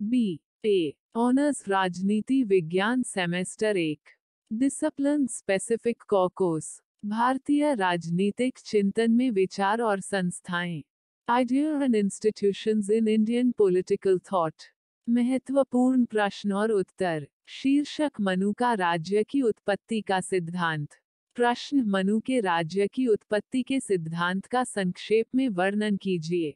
B A honours राजनीति विज्ञान semester 1 discipline specific course भारतीय राजनीतिक चिंतन में विचार और संस्थाएं idea and institutions in Indian political thought महत्वपूर्ण प्रश्न और उत्तर शीर्षक मनु का राज्य की उत्पत्ति का सिद्धांत प्रश्न मनु के राज्य की उत्पत्ति के सिद्धांत का संक्षेप में वर्णन कीजिए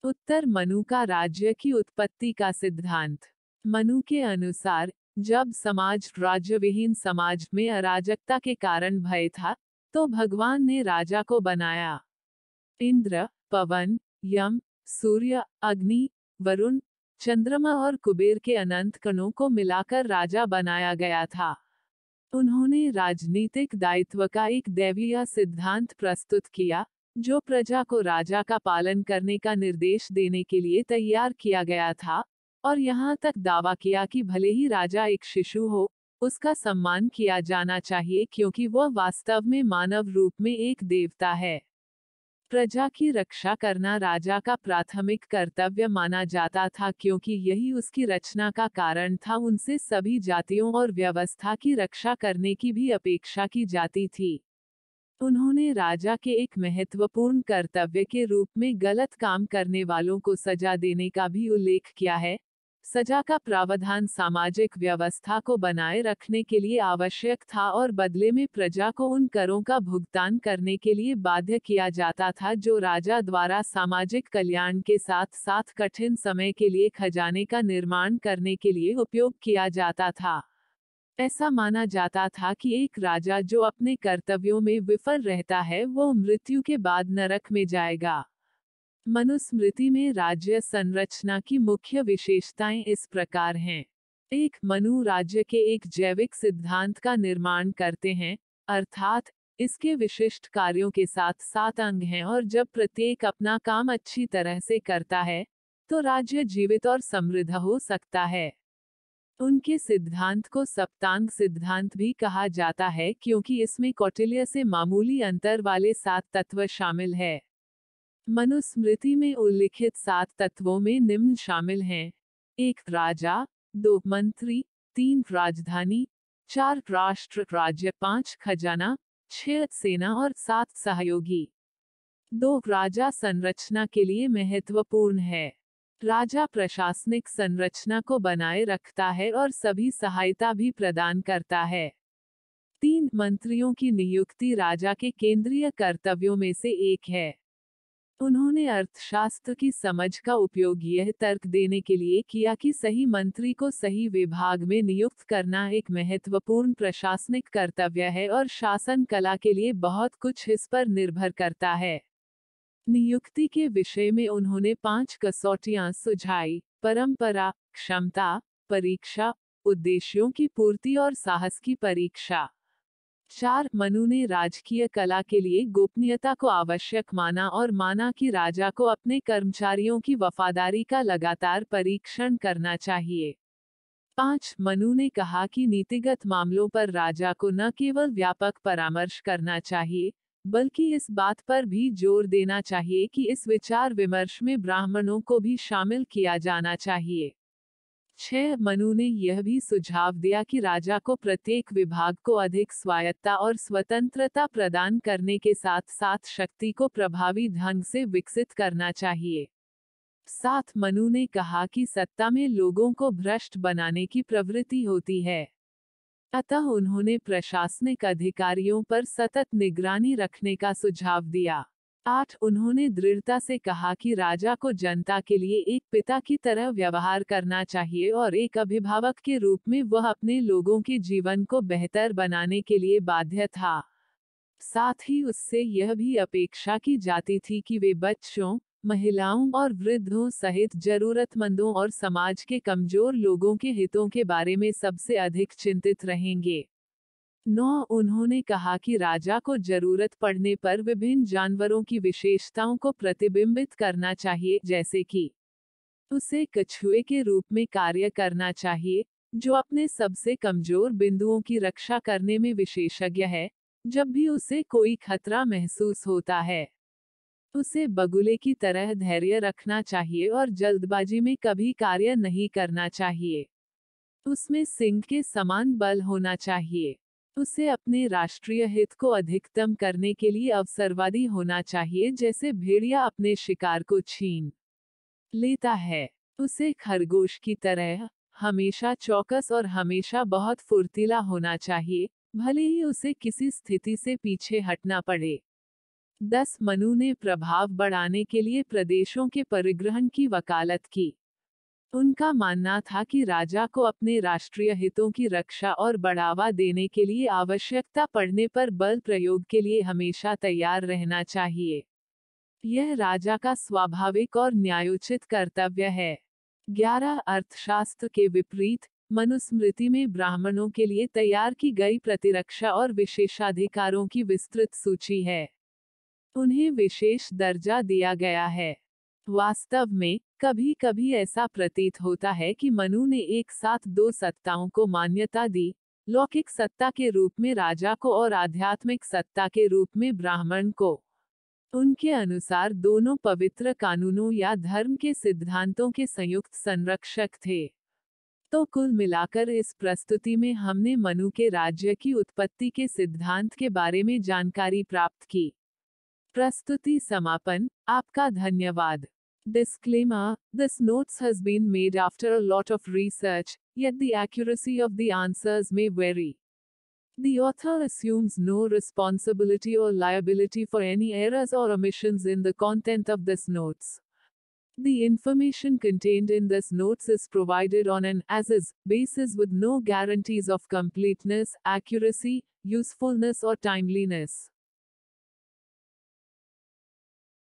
उत्तर मनु का राज्य की उत्पत्ति का सिद्धांत मनु के अनुसार जब समाज राज्यविहीन समाज में अराजकता के कारण भय था तो भगवान ने राजा को बनाया इंद्र पवन यम सूर्य अग्नि वरुण चंद्रमा और कुबेर के अनंत कणों को मिलाकर राजा बनाया गया था उन्होंने राजनीतिक दायित्व का एक दैवीय सिद्धांत प्रस्तुत किया जो प्रजा को राजा का पालन करने का निर्देश देने के लिए तैयार किया गया था और यहाँ तक दावा किया कि भले ही राजा एक शिशु हो उसका सम्मान किया जाना चाहिए क्योंकि वह वास्तव में मानव रूप में एक देवता है प्रजा की रक्षा करना राजा का प्राथमिक कर्तव्य माना जाता था क्योंकि यही उसकी रचना का कारण था उनसे सभी जातियों और व्यवस्था की रक्षा करने की भी अपेक्षा की जाती थी उन्होंने राजा के एक महत्वपूर्ण कर्तव्य के रूप में गलत काम करने वालों को सजा देने का भी उल्लेख किया है सजा का प्रावधान सामाजिक व्यवस्था को बनाए रखने के लिए आवश्यक था और बदले में प्रजा को उन करों का भुगतान करने के लिए बाध्य किया जाता था जो राजा द्वारा सामाजिक कल्याण के साथ साथ कठिन समय के लिए खजाने का निर्माण करने के लिए उपयोग किया जाता था ऐसा माना जाता था कि एक राजा जो अपने कर्तव्यों में विफल रहता है वो मृत्यु के बाद नरक में जाएगा मनुस्मृति में राज्य संरचना की मुख्य विशेषताएं इस प्रकार हैं एक मनु राज्य के एक जैविक सिद्धांत का निर्माण करते हैं अर्थात इसके विशिष्ट कार्यों के साथ 7 अंग हैं और जब प्रत्येक अपना काम अच्छी तरह से करता है तो राज्य जीवित और समृद्ध हो सकता है उनके सिद्धांत को सप्तांग सिद्धांत भी कहा जाता है क्योंकि इसमें कौटिल्य से मामूली अंतर वाले 7 तत्व शामिल है मनुस्मृति में उल्लिखित 7 तत्वों में निम्न शामिल हैं 1 राजा 2 मंत्री 3 राजधानी 4 राष्ट्र राज्य 5 खजाना 6 सेना और 7 सहयोगी 2 राजा संरचना के लिए महत्वपूर्ण है राजा प्रशासनिक संरचना को बनाए रखता है और सभी सहायता भी प्रदान करता है 3 मंत्रियों की नियुक्ति राजा के केंद्रीय कर्तव्यों में से एक है उन्होंने अर्थशास्त्र की समझ का उपयोग यह तर्क देने के लिए किया कि सही मंत्री को सही विभाग में नियुक्त करना एक महत्वपूर्ण प्रशासनिक कर्तव्य है और शासन कला के लिए बहुत कुछ इस पर निर्भर करता है नियुक्ति के विषय में उन्होंने 5 कसौटियां सुझाई परंपरा क्षमता परीक्षा उद्देश्यों की पूर्ति और साहस की परीक्षा 4 मनु ने राजकीय कला के लिए गोपनीयता को आवश्यक माना और माना कि राजा को अपने कर्मचारियों की वफादारी का लगातार परीक्षण करना चाहिए 5 मनु ने कहा कि नीतिगत मामलों पर राजा को न केवल व्यापक परामर्श करना चाहिए बल्कि इस बात पर भी जोर देना चाहिए कि इस विचार विमर्श में ब्राह्मणों को भी शामिल किया जाना चाहिए 6 मनु ने यह भी सुझाव दिया कि राजा को प्रत्येक विभाग को अधिक स्वायत्ता और स्वतंत्रता प्रदान करने के साथ साथ शक्ति को प्रभावी ढंग से विकसित करना चाहिए 7 मनु ने कहा कि सत्ता में लोगों को भ्रष्ट बनाने की प्रवृत्ति होती है अतः उन्होंने प्रशासनिक अधिकारियों पर सतत निगरानी रखने का सुझाव दिया 8 उन्होंने दृढ़ता से कहा कि राजा को जनता के लिए एक पिता की तरह व्यवहार करना चाहिए और एक अभिभावक के रूप में वह अपने लोगों के जीवन को बेहतर बनाने के लिए बाध्य था साथ ही उससे यह भी अपेक्षा की जाती थी कि वे बच्चों महिलाओं और वृद्धों सहित जरूरतमंदों और समाज के कमजोर लोगों के हितों के बारे में सबसे अधिक चिंतित रहेंगे 9 उन्होंने कहा कि राजा को जरूरत पड़ने पर विभिन्न जानवरों की विशेषताओं को प्रतिबिंबित करना चाहिए जैसे कि उसे कछुए के रूप में कार्य करना चाहिए जो अपने सबसे कमजोर बिंदुओं की रक्षा करने में विशेषज्ञ है जब भी उसे कोई खतरा महसूस होता है उसे बगुले की तरह धैर्य रखना चाहिए और जल्दबाजी में कभी कार्य नहीं करना चाहिए। उसमें सिंह के समान बल होना चाहिए। उसे अपने राष्ट्रीय हित को अधिकतम करने के लिए अवसरवादी होना चाहिए, जैसे भेड़िया अपने शिकार को छीन लेता है। उसे खरगोश की तरह हमेशा चौकस और हमेशा बहुत फुर्तीला होना चाहिए, भले ही उसे किसी स्थिति से पीछे हटना पड़े। 10 मनु ने प्रभाव बढ़ाने के लिए प्रदेशों के परिग्रहण की वकालत की। उनका मानना था कि राजा को अपने राष्ट्रीय हितों की रक्षा और बढ़ावा देने के लिए आवश्यकता पड़ने पर बल प्रयोग के लिए हमेशा तैयार रहना चाहिए। यह राजा का स्वाभाविक और न्यायोचित कर्तव्य है। 11 अर्थशास्त्र के विपरीत, मनुस्मृति में ब्राह्मणों के लिए तैयार की गई प्रतिरक्षा और विशेषाधिकारों की विस्तृत सूची है। उन्हें विशेष दर्जा दिया गया है। वास्तव में, कभी कभी ऐसा प्रतीत होता है कि मनु ने एक साथ दो सत्ताओं को मान्यता दी, लौकिक सत्ता के रूप में राजा को और आध्यात्मिक सत्ता के रूप में ब्राह्मण को। उनके अनुसार दोनों पवित्र कानूनों या धर्म के सिद्धांतों के संयुक्त संरक्षक थे। तो कुल मिलाकर इस प्रस्तुति में हमने मनु के राज्य की उत्पत्ति के सिद्धांत के बारे में जानकारी प्राप्त की। प्रस्तुति समापन। आपका धन्यवाद। Disclaimer: This notes has been made after a lot of research, yet the accuracy of the answers may vary. The author assumes no responsibility or liability for any errors or omissions in the content of this notes. The information contained in this notes is provided on an as-is basis with no guarantees of completeness, accuracy, usefulness or timeliness.